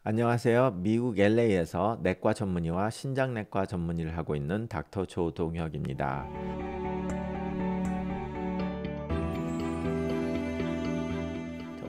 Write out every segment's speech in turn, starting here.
안녕하세요. 미국 LA에서 내과 전문의와 신장내과 전문의를 하고 있는 닥터 조동혁입니다.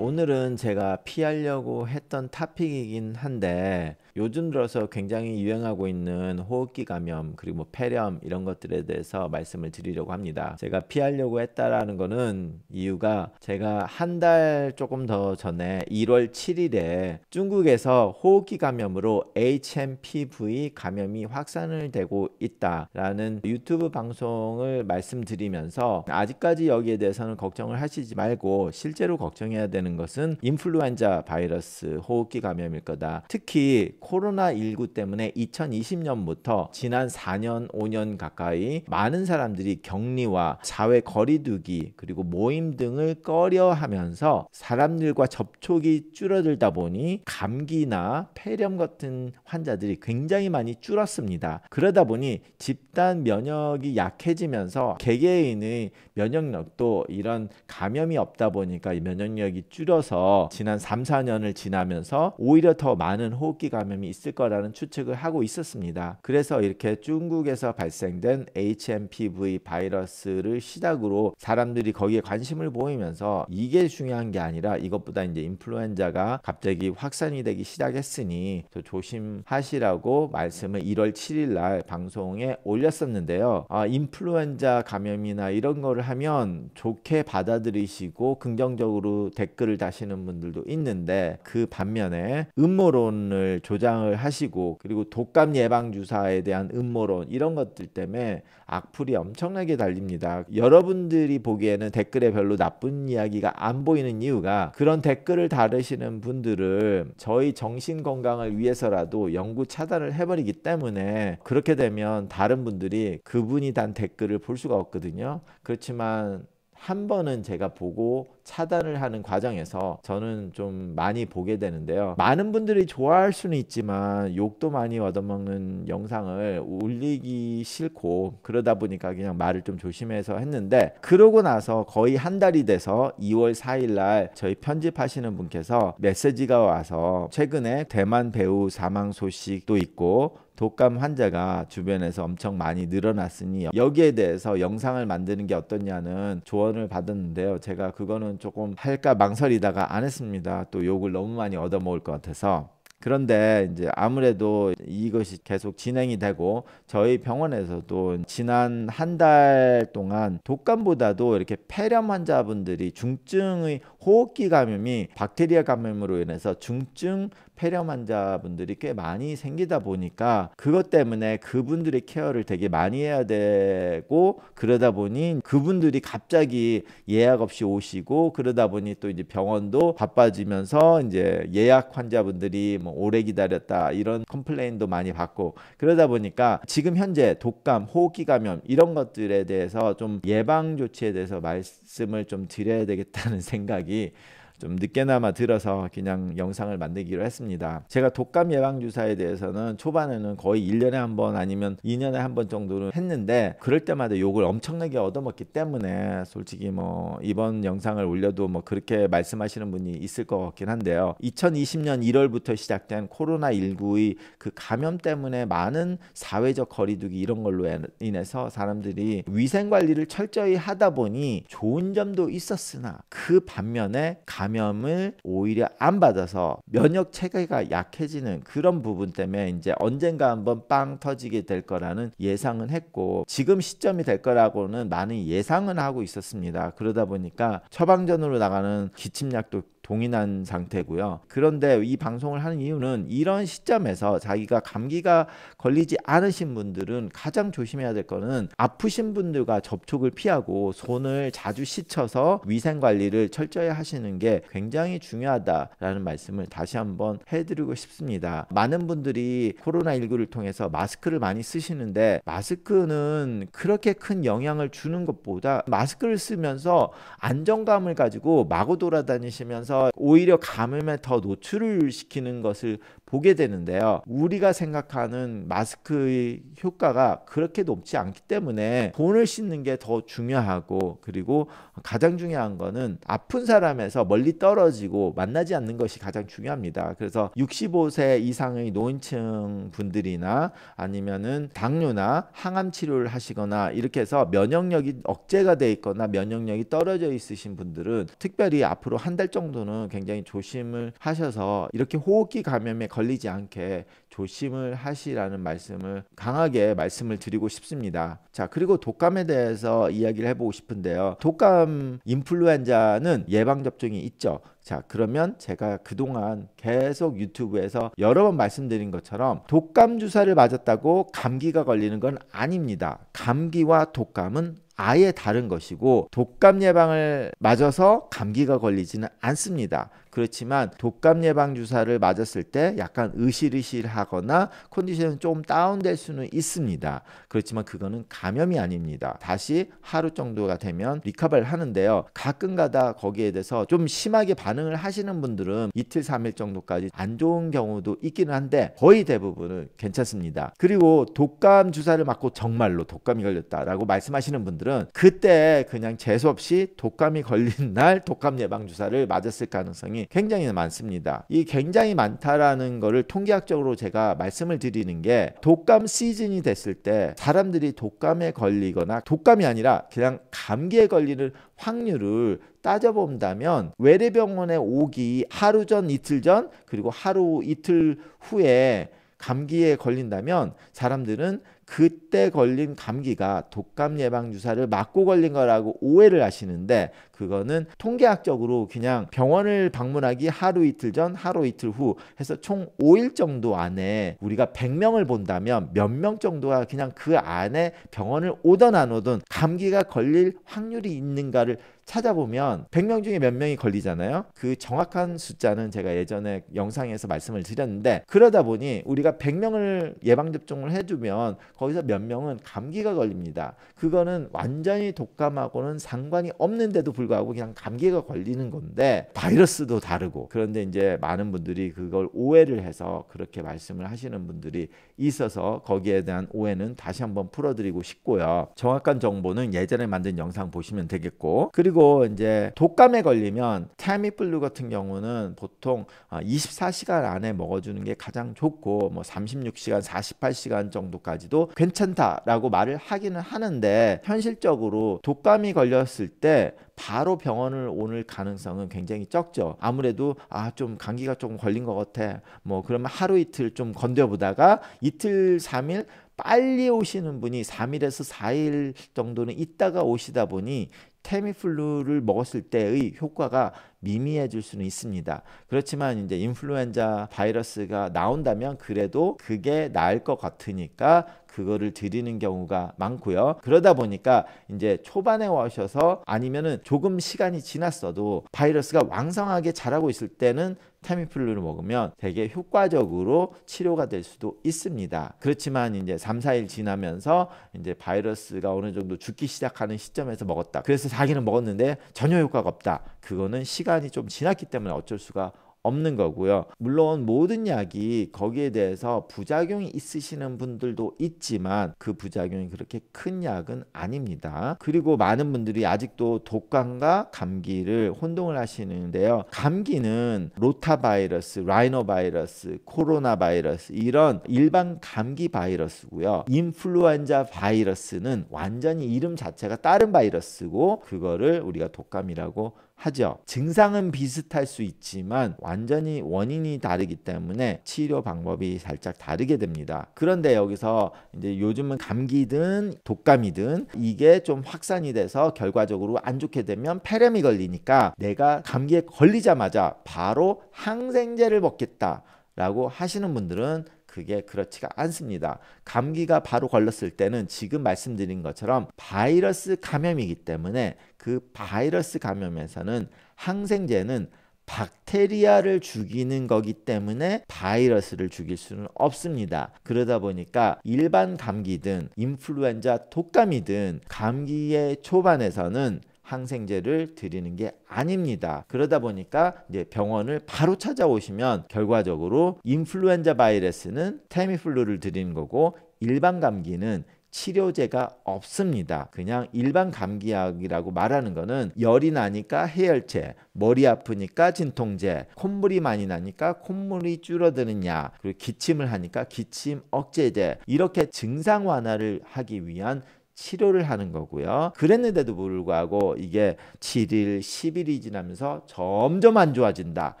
오늘은 제가 피하려고 했던 토픽이긴 한데 요즘 들어서 굉장히 유행하고 있는 호흡기 감염 그리고 폐렴 이런 것들에 대해서 말씀을 드리려고 합니다. 제가 피하려고 했다라는 거는 이유가 제가 한 달 조금 더 전에 1월 7일에 중국에서 호흡기 감염으로 HMPV 감염이 확산을 되고 있다라는 유튜브 방송을 말씀드리면서 아직까지 여기에 대해서는 걱정을 하시지 말고 실제로 걱정해야 되는 것은 인플루엔자 바이러스 호흡기 감염일 거다. 특히 코로나19 때문에 2020년부터 지난 4년, 5년 가까이 많은 사람들이 격리와 사회 거리두기 그리고 모임 등을 꺼려하면서 사람들과 접촉이 줄어들다 보니 감기나 폐렴 같은 환자들이 굉장히 많이 줄었습니다. 그러다 보니 집단 면역이 약해지면서 개개인의 면역력도 이런 감염이 없다 보니까 이 면역력이 줄어서 지난 3, 4년을 지나면서 오히려 더 많은 호흡기 감염이 있을 거라는 추측을 하고 있었습니다. 그래서 이렇게 중국에서 발생된 HMPV 바이러스를 시작으로 사람들이 거기에 관심을 보이면서 이게 중요한 게 아니라 이것보다 이제 인플루엔자가 갑자기 확산이 되기 시작했으니 더 조심하시라고 말씀을 1월 7일 날 방송에 올렸었는데요. 인플루엔자 감염이나 이런 거를 하면 좋게 받아들이시고 긍정적으로 댓글을 다시는 분들도 있는데 그 반면에 음모론을 조장을 하시고 그리고 독감 예방 주사에 대한 음모론 이런 것들 때문에 악플이 엄청나게 달립니다. 여러분들이 보기에는 댓글에 별로 나쁜 이야기가 안 보이는 이유가 그런 댓글을 다루시는 분들을 저희 정신 건강을 위해서라도 영구 차단을 해버리기 때문에 그렇게 되면 다른 분들이 그분이 단 댓글을 볼 수가 없거든요. 그렇지만 한 번은 제가 보고 차단을 하는 과정에서 저는 좀 많이 보게 되는데요. 많은 분들이 좋아할 수는 있지만 욕도 많이 얻어먹는 영상을 올리기 싫고 그러다 보니까 그냥 말을 좀 조심해서 했는데 그러고 나서 거의 한 달이 돼서 2월 4일 날 저희 편집하시는 분께서 메시지가 와서 최근에 대만 배우 사망 소식도 있고 독감 환자가 주변에서 엄청 많이 늘어났으니 여기에 대해서 영상을 만드는 게 어떠냐는 조언을 받았는데요. 제가 그거는 조금 할까 망설이다가 안 했습니다. 또 욕을 너무 많이 얻어먹을 것 같아서. 그런데 이제 아무래도 이것이 계속 진행이 되고 저희 병원에서도 지난 한 달 동안 독감보다도 이렇게 폐렴 환자분들이 중증의 호흡기 감염이 박테리아 감염으로 인해서 중증 폐렴 환자분들이 꽤 많이 생기다 보니까 그것 때문에 그분들의 케어를 되게 많이 해야 되고 그러다 보니 그분들이 갑자기 예약 없이 오시고 그러다 보니 또 이제 병원도 바빠지면서 이제 예약 환자분들이 뭐 오래 기다렸다 이런 컴플레인도 많이 받고 그러다 보니까 지금 현재 독감, 호흡기 감염 이런 것들에 대해서 좀 예방 조치에 대해서 말씀을 좀 드려야 되겠다는 생각이 좀 늦게나마 들어서 그냥 영상을 만들기로 했습니다. 제가 독감 예방 주사에 대해서는 초반에는 거의 1년에 한 번 아니면 2년에 한 번 정도는 했는데 그럴 때마다 욕을 엄청나게 얻어먹기 때문에 솔직히 뭐 이번 영상을 올려도 뭐 그렇게 말씀하시는 분이 있을 것 같긴 한데요. 2020년 1월부터 시작된 코로나19의 그 감염 때문에 많은 사회적 거리두기 이런 걸로 인해서 사람들이 위생 관리를 철저히 하다 보니 좋은 점도 있었으나 그 반면에 감염을 오히려 안 받아서 면역 체계가 약해지는 그런 부분 때문에 이제 언젠가 한번 빵 터지게 될 거라는 예상은 했고 지금 시점이 될 거라고는 많은 예상은 하고 있었습니다. 그러다 보니까 처방전으로 나가는 기침약도 동일한 상태고요. 그런데 이 방송을 하는 이유는 이런 시점에서 자기가 감기가 걸리지 않으신 분들은 가장 조심해야 될 거는 아프신 분들과 접촉을 피하고 손을 자주 씻어서 위생 관리를 철저히 하시는 게 굉장히 중요하다라는 말씀을 다시 한번 해드리고 싶습니다. 많은 분들이 코로나19를 통해서 마스크를 많이 쓰시는데 마스크는 그렇게 큰 영향을 주는 것보다 마스크를 쓰면서 안정감을 가지고 마구 돌아다니시면서 하면서 오히려 감염에 더 노출을 시키는 것을 보게 되는데요. 우리가 생각하는 마스크의 효과가 그렇게 높지 않기 때문에 손을 씻는 게 더 중요하고, 그리고 가장 중요한 거는 아픈 사람에서 멀리 떨어지고 만나지 않는 것이 가장 중요합니다. 그래서 65세 이상의 노인층 분들이나 아니면은 당뇨나 항암 치료를 하시거나 이렇게 해서 면역력이 억제가 돼 있거나 면역력이 떨어져 있으신 분들은 특별히 앞으로 한 달 정도는 굉장히 조심을 하셔서 이렇게 호흡기 감염에 걸리지 않게 조심을 하시라는 말씀을 강하게 말씀을 드리고 싶습니다. 자, 그리고 독감에 대해서 이야기를 해보고 싶은데요. 독감 인플루엔자는 예방접종이 있죠. 자, 그러면 제가 그동안 계속 유튜브에서 여러 번 말씀드린 것처럼 독감 주사를 맞았다고 감기가 걸리는 건 아닙니다. 감기와 독감은 아예 다른 것이고, 독감 예방을 맞아서 감기가 걸리지는 않습니다. 그렇지만 독감 예방 주사를 맞았을 때 약간 으실으실하거나 컨디션이 좀 다운될 수는 있습니다. 그렇지만 그거는 감염이 아닙니다. 다시 하루 정도가 되면 리커버를 하는데요. 가끔가다 거기에 대해서 좀 심하게 반응을 하시는 분들은 이틀 3일 정도까지 안 좋은 경우도 있기는 한데 거의 대부분은 괜찮습니다. 그리고 독감 주사를 맞고 정말로 독감이 걸렸다라고 말씀하시는 분들은 그때 그냥 재수없이 독감이 걸린 날 독감 예방 주사를 맞았을 가능성이 굉장히 많습니다. 이 굉장히 많다라는 거를 통계학적으로 제가 말씀을 드리는 게, 독감 시즌이 됐을 때 사람들이 독감에 걸리거나 독감이 아니라 그냥 감기에 걸리는 확률을 따져본다면 외래병원에 오기 하루 전, 이틀 전, 그리고 하루 이틀 후에 감기에 걸린다면 사람들은 그때 걸린 감기가 독감 예방 주사를 맞고 걸린 거라고 오해를 하시는데, 그거는 통계학적으로 그냥 병원을 방문하기 하루 이틀 전, 하루 이틀 후 해서 총 5일 정도 안에 우리가 100명을 본다면 몇 명 정도가 그냥 그 안에 병원을 오든 안 오든 감기가 걸릴 확률이 있는가를 찾아보면 100명 중에 몇 명이 걸리잖아요. 그 정확한 숫자는 제가 예전에 영상에서 말씀을 드렸는데, 그러다 보니 우리가 100명을 예방접종을 해주면 거기서 몇 명은 감기가 걸립니다. 그거는 완전히 독감하고는 상관이 없는데도 불구하고 그냥 감기가 걸리는 건데, 바이러스도 다르고. 그런데 이제 많은 분들이 그걸 오해를 해서 그렇게 말씀을 하시는 분들이 있어서 거기에 대한 오해는 다시 한번 풀어드리고 싶고요. 정확한 정보는 예전에 만든 영상 보시면 되겠고, 그리고 이제 독감에 걸리면 타미플루 같은 경우는 보통 24시간 안에 먹어주는 게 가장 좋고, 뭐 36시간, 48시간 정도까지도 괜찮다라고 말을 하기는 하는데, 현실적으로 독감이 걸렸을 때 바로 병원을 올 가능성은 굉장히 적죠. 아무래도 좀 감기가 좀 걸린 것 같아, 뭐 그러면 하루 이틀 좀 건져보다가 이틀 3일 빨리 오시는 분이 3일에서 4일 정도는 있다가 오시다 보니 타미플루를 먹었을 때의 효과가 미미해질 수는 있습니다. 그렇지만 이제 인플루엔자 바이러스가 나온다면 그래도 그게 나을 것 같으니까 그거를 드리는 경우가 많고요. 그러다 보니까 이제 초반에 오셔서 아니면은 조금 시간이 지났어도 바이러스가 왕성하게 자라고 있을 때는 타미플루를 먹으면 되게 효과적으로 치료가 될 수도 있습니다. 그렇지만 이제 3, 4일 지나면서 이제 바이러스가 어느 정도 죽기 시작하는 시점에서 먹었다, 그래서 자기는 먹었는데 전혀 효과가 없다, 그거는 시간이 좀 지났기 때문에 어쩔 수가 없는 거고요. 물론 모든 약이 거기에 대해서 부작용이 있으시는 분들도 있지만 그 부작용이 그렇게 큰 약은 아닙니다. 그리고 많은 분들이 아직도 독감과 감기를 혼동을 하시는데요. 감기는 로타바이러스, 라이노바이러스, 코로나 바이러스 이런 일반 감기 바이러스고요. 인플루엔자 바이러스는 완전히 이름 자체가 다른 바이러스고 그거를 우리가 독감이라고 하죠. 증상은 비슷할 수 있지만 완전히 원인이 다르기 때문에 치료 방법이 살짝 다르게 됩니다. 그런데 여기서 이제 요즘은 감기든 독감이든 이게 좀 확산이 돼서 결과적으로 안 좋게 되면 폐렴이 걸리니까 내가 감기에 걸리자마자 바로 항생제를 먹겠다 라고 하시는 분들은 그게 그렇지가 않습니다. 감기가 바로 걸렸을 때는 지금 말씀드린 것처럼 바이러스 감염이기 때문에 그 바이러스 감염에서는 항생제는 박테리아를 죽이는 거기 때문에 바이러스를 죽일 수는 없습니다. 그러다 보니까 일반 감기든 인플루엔자 독감이든 감기의 초반에서는 항생제를 드리는 게 아닙니다. 그러다 보니까 이제 병원을 바로 찾아오시면 결과적으로 인플루엔자 바이러스는 타미플루를 드리는 거고 일반 감기는 치료제가 없습니다. 그냥 일반 감기약이라고 말하는 거는 열이 나니까 해열제, 머리 아프니까 진통제, 콧물이 많이 나니까 콧물이 줄어드는 약, 그리고 기침을 하니까 기침 억제제, 이렇게 증상 완화를 하기 위한 치료를 하는 거고요. 그랬는데도 불구하고 이게 7일, 10일이 지나면서 점점 안 좋아진다.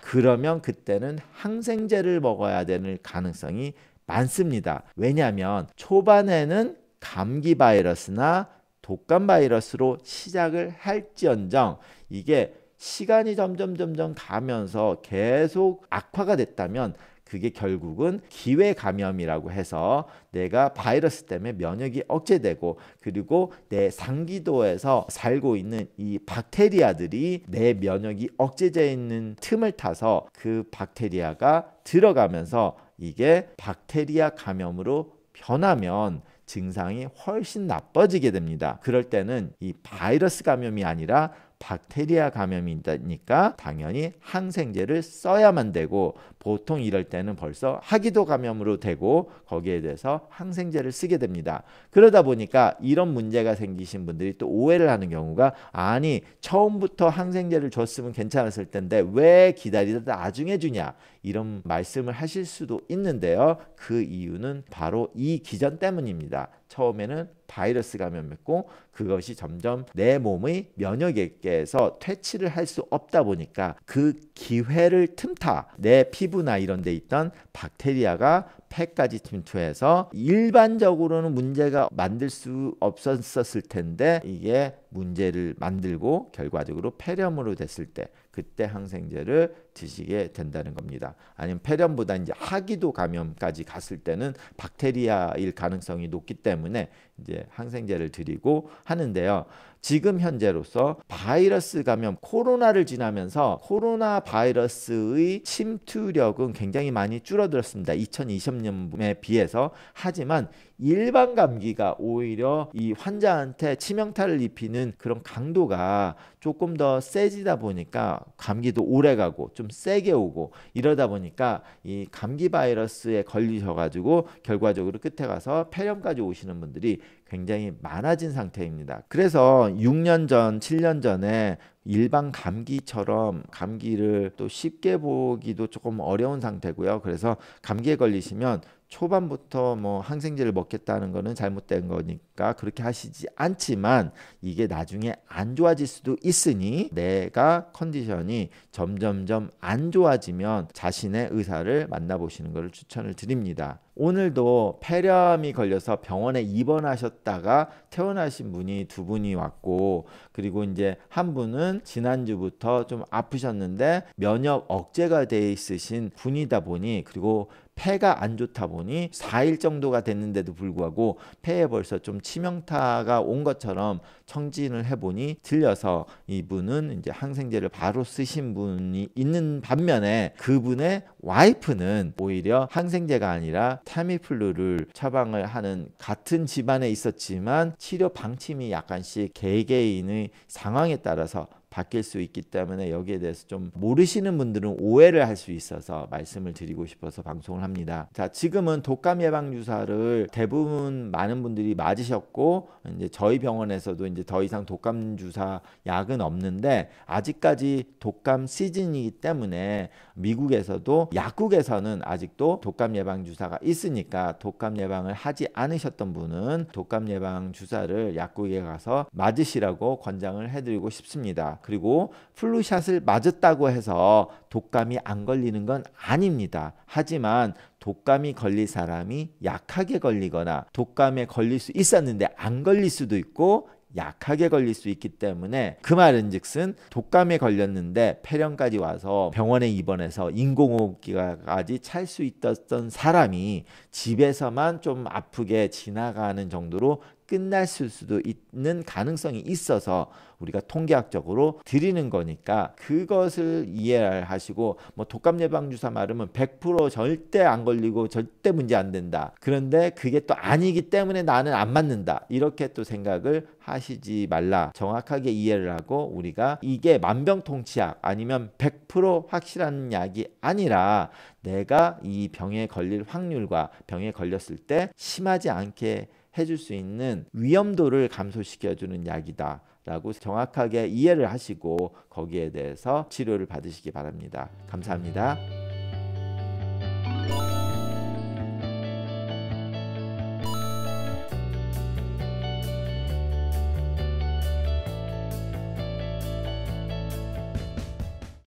그러면 그때는 항생제를 먹어야 되는 가능성이 많습니다. 왜냐하면 초반에는 감기 바이러스나 독감 바이러스로 시작을 할지언정 이게 시간이 점점 가면서 계속 악화가 됐다면 그게 결국은 기회 감염이라고 해서 내가 바이러스 때문에 면역이 억제되고 그리고 내 상기도에서 살고 있는 이 박테리아들이 내 면역이 억제되어 있는 틈을 타서 그 박테리아가 들어가면서 이게 박테리아 감염으로 변하면 증상이 훨씬 나빠지게 됩니다. 그럴 때는 이 바이러스 감염이 아니라 박테리아 감염이니까 당연히 항생제를 써야만 되고 보통 이럴 때는 벌써 하기도 감염으로 되고 거기에 대해서 항생제를 쓰게 됩니다. 그러다 보니까 이런 문제가 생기신 분들이 또 오해를 하는 경우가 아니 처음부터 항생제를 줬으면 괜찮았을 텐데 왜 기다리다 나중에 주냐 이런 말씀을 하실 수도 있는데요. 그 이유는 바로 이 기전 때문입니다. 처음에는 바이러스 감염했고 그것이 점점 내 몸의 면역에게서 퇴치를 할 수 없다 보니까 그 기회를 틈타 내 피부나 이런 데 있던 박테리아가 폐까지 침투해서 일반적으로는 문제가 만들 수 없었을 텐데 이게 문제를 만들고 결과적으로 폐렴으로 됐을 때 그때 항생제를 드시게 된다는 겁니다. 아니면 폐렴보다 이제 하기도 감염까지 갔을 때는 박테리아일 가능성이 높기 때문에 이제 항생제를 드리고 하는데요. 지금 현재로서 바이러스 감염 코로나를 지나면서 코로나 바이러스의 침투력은 굉장히 많이 줄어들었습니다. 2020년에 비해서. 하지만 일반 감기가 오히려 이 환자한테 치명타를 입히는 그런 강도가 조금 더 세지다 보니까 감기도 오래가고 좀 세게 오고 이러다 보니까 이 감기 바이러스에 걸리셔가지고 결과적으로 끝에 가서 폐렴까지 오시는 분들이 굉장히 많아진 상태입니다. 그래서 6년 전, 7년 전에 일반 감기처럼 감기를 또 쉽게 보기도 조금 어려운 상태고요. 그래서 감기에 걸리시면 초반부터 뭐 항생제를 먹겠다는 거는 잘못된 거니까 그렇게 하시지 않지만 이게 나중에 안 좋아질 수도 있으니 내가 컨디션이 점점점 안 좋아지면 자신의 의사를 만나보시는 것을 추천을 드립니다. 오늘도 폐렴이 걸려서 병원에 입원하셨다가 퇴원하신 분이 2분이 왔고 그리고 이제 한 분은 지난주부터 좀 아프셨는데 면역 억제가 돼 있으신 분이다 보니 그리고 폐가 안 좋다 보니 4일 정도가 됐는데도 불구하고 폐에 벌써 좀 치명타가 온 것처럼 청진을 해보니 들려서 이분은 이제 항생제를 바로 쓰신 분이 있는 반면에 그분의 와이프는 오히려 항생제가 아니라 타미플루를 처방을 하는 같은 집안에 있었지만 치료 방침이 약간씩 개개인의 상황에 따라서 바뀔 수 있기 때문에 여기에 대해서 좀 모르시는 분들은 오해를 할 수 있어서 말씀을 드리고 싶어서 방송을 합니다. 자, 지금은 독감 예방 주사를 대부분 많은 분들이 맞으셨고 이제 저희 병원에서도 이제 더 이상 독감 주사 약은 없는데 아직까지 독감 시즌이기 때문에 미국에서도 약국에서는 아직도 독감 예방 주사가 있으니까 독감 예방을 하지 않으셨던 분은 독감 예방 주사를 약국에 가서 맞으시라고 권장을 해드리고 싶습니다. 그리고 플루샷을 맞았다고 해서 독감이 안 걸리는 건 아닙니다. 하지만 독감이 걸릴 사람이 약하게 걸리거나 독감에 걸릴 수 있었는데 안 걸릴 수도 있고 약하게 걸릴 수 있기 때문에 그 말은즉슨 독감에 걸렸는데 폐렴까지 와서 병원에 입원해서 인공호흡기까지 찰 수 있었던 사람이 집에서만 좀 아프게 지나가는 정도로 끝날 수도 있는 가능성이 있어서 우리가 통계학적으로 드리는 거니까 그것을 이해하시고 뭐 독감 예방 주사 맞으면 100% 절대 안 걸리고 절대 문제 안 된다. 그런데 그게 또 아니기 때문에 나는 안 맞는다. 이렇게 또 생각을 하시지 말라. 정확하게 이해를 하고 우리가 이게 만병통치약 아니면 100% 확실한 약이 아니라 내가 이 병에 걸릴 확률과 병에 걸렸을 때 심하지 않게 해줄 수 있는 위험도를 감소시켜주는 약이다 라고 정확하게 이해를 하시고 거기에 대해서 치료를 받으시기 바랍니다. 감사합니다.